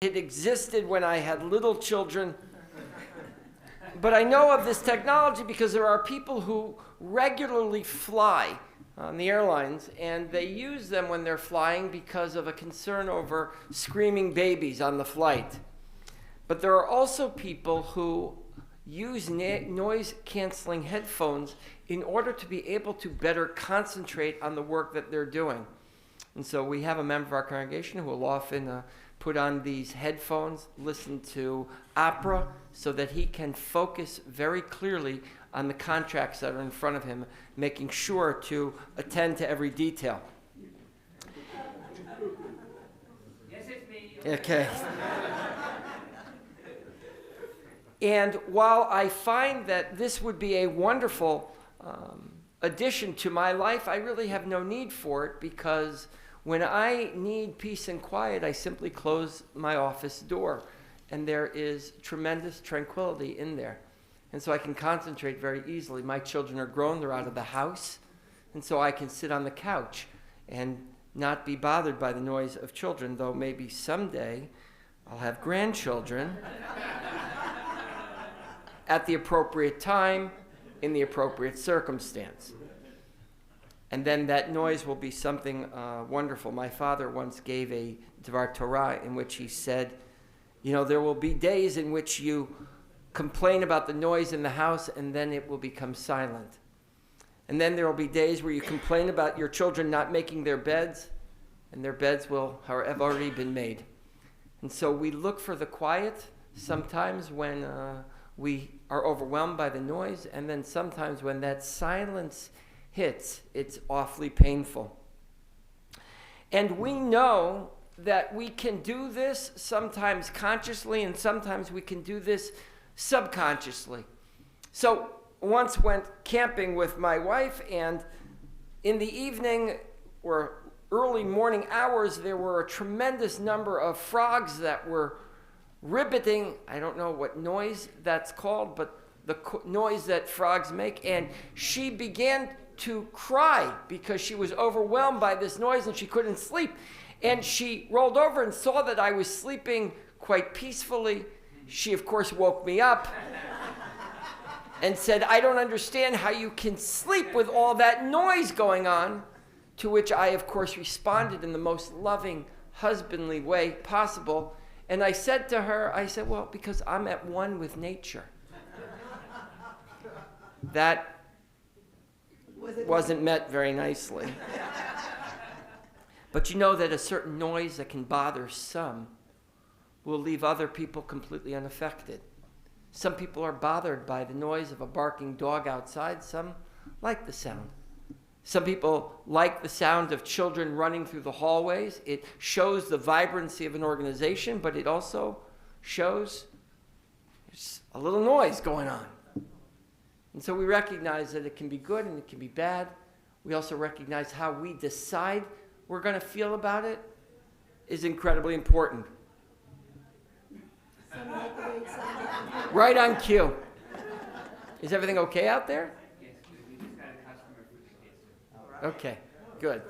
It existed when I had little children. But I know of this technology because there are people who regularly fly on the airlines, and they use them when they're flying because of a concern over screaming babies on the flight. But there are also people who use noise-canceling headphones in order to be able to better concentrate on the work that they're doing. And so we have a member of our congregation who will often put on these headphones, listen to opera, so that he can focus very clearly on the contracts that are in front of him, making sure to attend to every detail. Yes, it's me. Okay. And while I find that this would be a wonderful addition to my life, I really have no need for it, because when I need peace and quiet, I simply close my office door, and there is tremendous tranquility in there. And so I can concentrate very easily. My children are grown, they're out of the house, and so I can sit on the couch and not be bothered by the noise of children, though maybe someday I'll have grandchildren at the appropriate time, in the appropriate circumstance. And then that noise will be something wonderful. My father once gave a Dvar Torah in which he said, there will be days in which you complain about the noise in the house, and then it will become silent. And then there will be days where you complain about your children not making their beds, and their beds will have already been made. And so we look for the quiet sometimes when we are overwhelmed by the noise, and then sometimes when that silence hits, it's awfully painful. And we know that we can do this sometimes consciously, and sometimes we can do this subconsciously. So once went camping with my wife, and in the evening or early morning hours, there were a tremendous number of frogs that were ribbiting. I don't know what noise that's called, but the noise that frogs make. And she began to cry because she was overwhelmed by this noise and she couldn't sleep. And she rolled over and saw that I was sleeping quite peacefully. She, of course, woke me up and said, "I don't understand how you can sleep with all that noise going on." To which I, of course, responded in the most loving, husbandly way possible. And I said to her, well, because I'm at one with nature. That wasn't met very nicely. But you know that a certain noise that can bother some will leave other people completely unaffected. Some people are bothered by the noise of a barking dog outside. Some like the sound. Some people like the sound of children running through the hallways. It shows the vibrancy of an organization, but it also shows there's a little noise going on. And so we recognize that it can be good and it can be bad. We also recognize how we decide we're going to feel about it is incredibly important. Right on cue. Is everything okay out there? Yes, we just got a customer for the kids. Okay, good.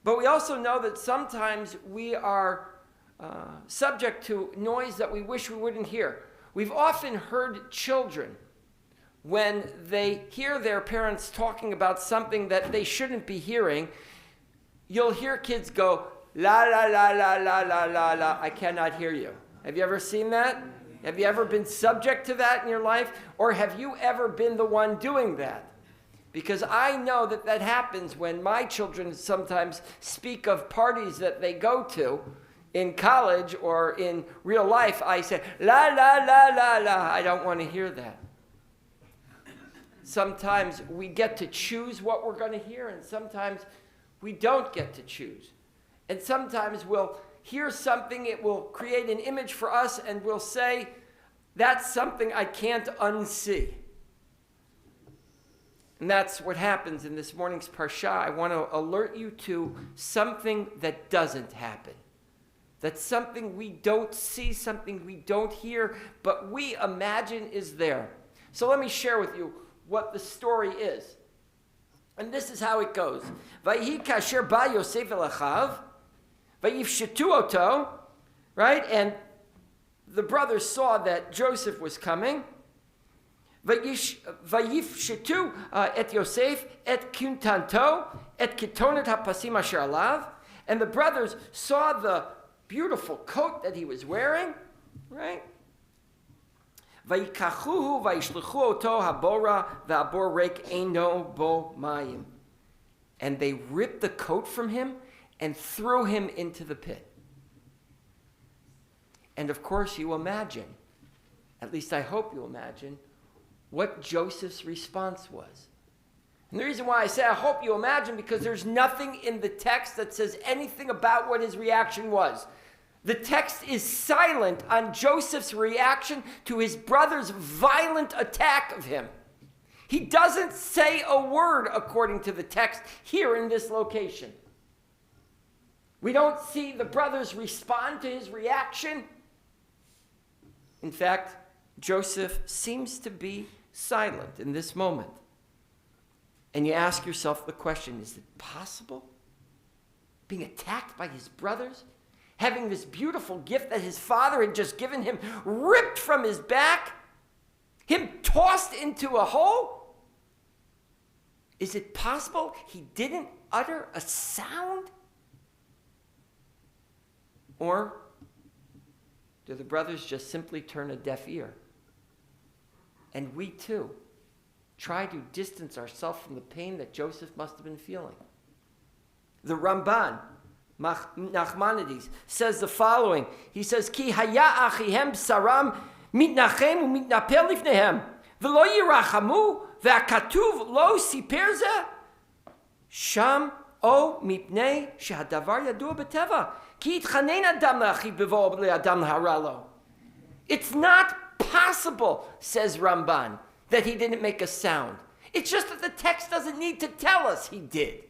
But we also know that sometimes we are subject to noise that we wish we wouldn't hear. We've often heard children, when they hear their parents talking about something that they shouldn't be hearing, you'll hear kids go, "La, la, la, la, la, la, la, la, I cannot hear you." Have you ever seen that? Have you ever been subject to that in your life? Or have you ever been the one doing that? Because I know that that happens when my children sometimes speak of parties that they go to in college or in real life. I say, "La, la, la, la, la." I don't want to hear that. Sometimes we get to choose what we're going to hear, and sometimes we don't get to choose. And sometimes we'll hear something, it will create an image for us, and we'll say, "That's something I can't unsee." And that's what happens in this morning's Parsha. I want to alert you to something that doesn't happen. That's something we don't see, something we don't hear, but we imagine is there. So let me share with you what the story is. And this is how it goes. Vayhi kasher ba Yosef el achav, Vayifshetu oto, right? And the brothers saw that Joseph was coming. Vayifshetu et Yosef et kuntanto et kitonet hapasim asher alav. And the brothers saw the beautiful coat that he was wearing, right? Vayikachuhu vayishlechu oto habora v'abor reik eino bo mayim. And they ripped the coat from him and threw him into the pit. And of course you imagine, at least I hope you imagine, what Joseph's response was. And the reason why I say I hope you imagine, because there's nothing in the text that says anything about what his reaction was. The text is silent on Joseph's reaction to his brother's violent attack of him. He doesn't say a word according to the text here in this location. We don't see the brothers respond to his reaction. In fact, Joseph seems to be silent in this moment. And you ask yourself the question, is it possible? Being attacked by his brothers? Having this beautiful gift that his father had just given him ripped from his back? Him tossed into a hole? Is it possible he didn't utter a sound? Or do the brothers just simply turn a deaf ear? And we too try to distance ourselves from the pain that Joseph must have been feeling. The Ramban, Nachmanides, says the following. He says, Ki haya achihem saram mitnachem umitnapel lifnehem v'lo yirachamu v'akatuv lo siper zeh sham o mipnei shehadavar yadua b'teva ki yitchanen adam le'achiv b'vo le'adam haralo. It's not possible, says Ramban, that he didn't make a sound. It's just that the text doesn't need to tell us he did.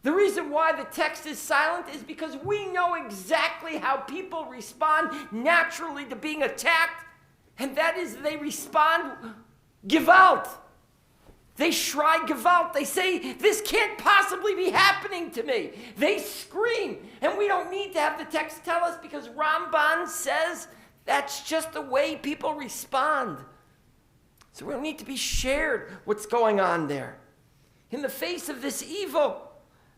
The reason why the text is silent is because we know exactly how people respond naturally to being attacked, and that is they respond gewalt. They schrei gewalt. They say, this can't possibly be happening to me. They scream, and we don't need to have the text tell us because Ramban says that's just the way people respond. So we don't need to be shared what's going on there. In the face of this evil,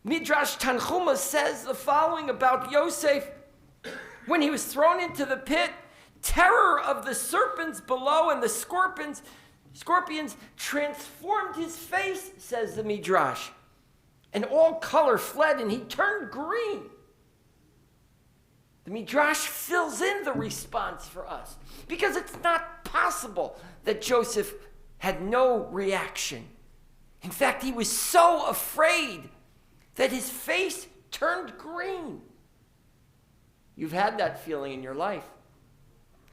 Midrash Tanchuma says the following about Yosef. When he was thrown into the pit, terror of the serpents below and the scorpions transformed his face, says the Midrash. And all color fled and he turned green. The Midrash fills in the response for us because it's not possible that Joseph had no reaction. In fact, he was so afraid that his face turned green. You've had that feeling in your life.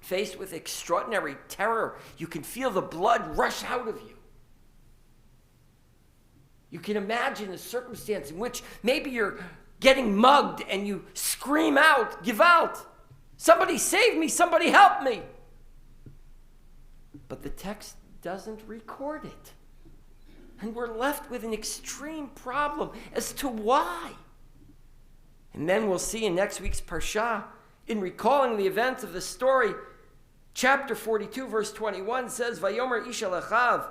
Faced with extraordinary terror, you can feel the blood rush out of you. You can imagine a circumstance in which maybe you're getting mugged and you scream out, give out, somebody save me, somebody help me. But the text doesn't record it. And we're left with an extreme problem as to why. And then we'll see in next week's Parsha, in recalling the events of the story, chapter 42, verse 21 says, Vayomer Isha Lechav,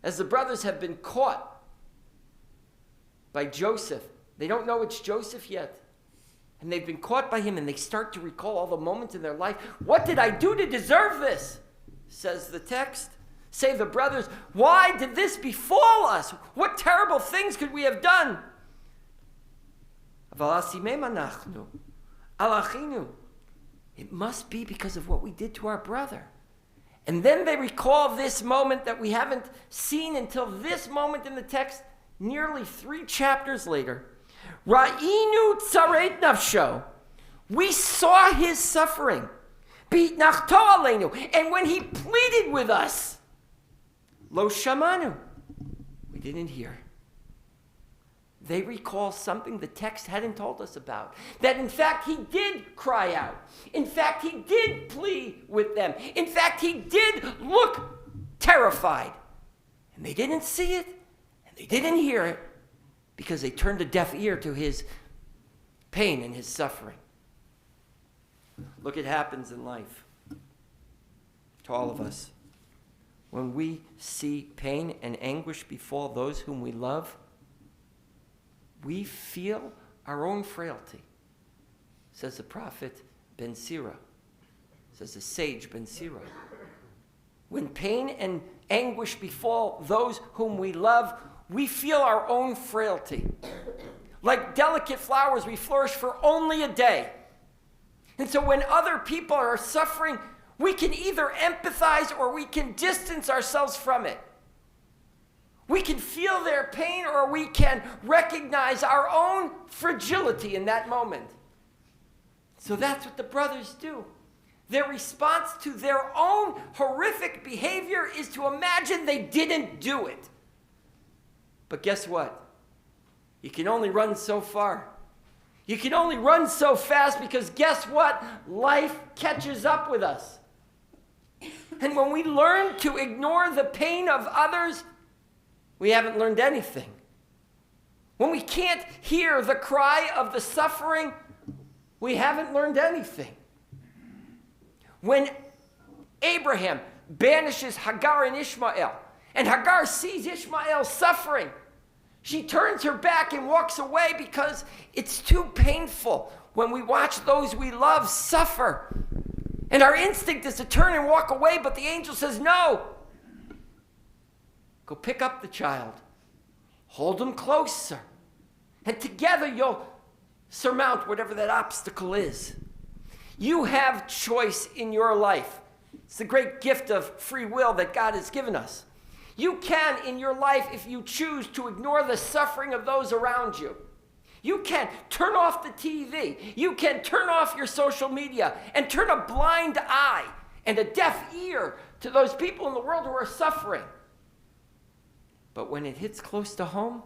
as the brothers have been caught by Joseph. They don't know it's Joseph yet. And they've been caught by him and they start to recall all the moments in their life. What did I do to deserve this? Says the text. Say the brothers, why did this befall us? What terrible things could we have done? It must be because of what we did to our brother. And then they recall this moment that we haven't seen until this moment in the text, nearly 3 chapters later. Ra'inu tzaret nafsho. We saw his suffering. B'itnachto aleinu. And when he pleaded with us, lo shamanu. We didn't hear. They recall something the text hadn't told us about. That in fact he did cry out. In fact he did plead with them. In fact he did look terrified. And they didn't see it. And they didn't hear it. Because they turned a deaf ear to his pain and his suffering. Look, it happens in life to all of us. When we see pain and anguish befall those whom we love, we feel our own frailty, says the prophet Ben Sira, says the sage Ben Sira. When pain and anguish befall those whom we love, we feel our own frailty. Like delicate flowers, we flourish for only a day. And so when other people are suffering, we can either empathize or we can distance ourselves from it. We can feel their pain or we can recognize our own fragility in that moment. So that's what the brothers do. Their response to their own horrific behavior is to imagine they didn't do it. But guess what? You can only run so far. You can only run so fast because guess what? Life catches up with us. And when we learn to ignore the pain of others, we haven't learned anything. When we can't hear the cry of the suffering, we haven't learned anything. When Abraham banishes Hagar and Ishmael, and Hagar sees Ishmael suffering, she turns her back and walks away because it's too painful when we watch those we love suffer. And our instinct is to turn and walk away, but the angel says, no. Go pick up the child. Hold him closer. And together you'll surmount whatever that obstacle is. You have choice in your life. It's the great gift of free will that God has given us. You can, in your life, if you choose to ignore the suffering of those around you, you can turn off the TV. You can turn off your social media and turn a blind eye and a deaf ear to those people in the world who are suffering. But when it hits close to home,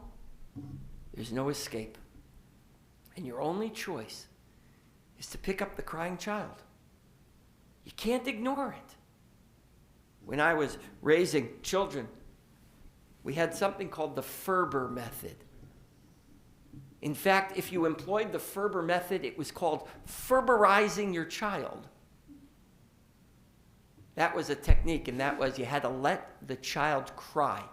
there's no escape. And your only choice is to pick up the crying child. You can't ignore it. When I was raising children, we had something called the Ferber method. In fact, if you employed the Ferber method, it was called Ferberizing your child. That was a technique, and that was you had to let the child cry.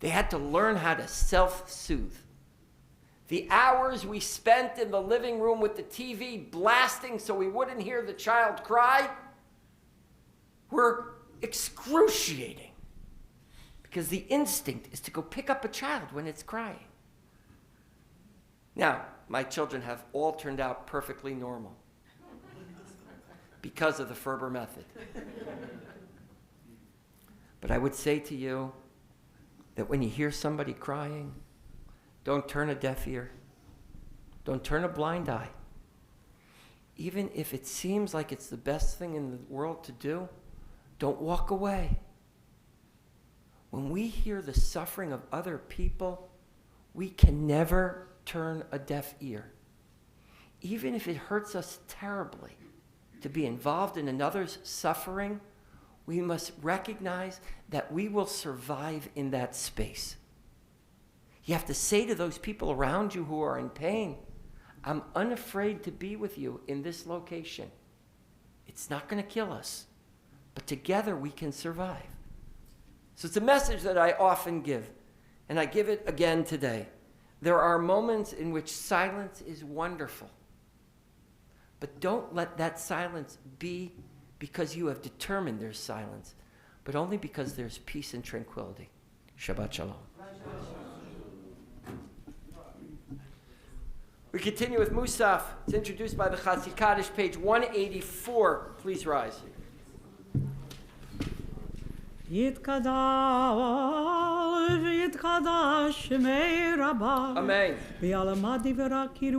They had to learn how to self-soothe. The hours we spent in the living room with the TV blasting so we wouldn't hear the child cry were excruciating. Because the instinct is to go pick up a child when it's crying. Now, my children have all turned out perfectly normal because of the Ferber method. But I would say to you that when you hear somebody crying, don't turn a deaf ear. Don't turn a blind eye. Even if it seems like it's the best thing in the world to do, don't walk away. When we hear the suffering of other people, we can never turn a deaf ear. Even if it hurts us terribly to be involved in another's suffering, we must recognize that we will survive in that space. You have to say to those people around you who are in pain, I'm unafraid to be with you in this location. It's not going to kill us, but together we can survive. So it's a message that I often give, and I give it again today. There are moments in which silence is wonderful, but don't let that silence be because you have determined there's silence, but only because there's peace and tranquility. Shabbat Shalom. We continue with Musaf. It's introduced by the Chatzi Kaddish, page 184. Please rise. יתקדש ויתקדש שמי רבה Amen. ויעלמא דברה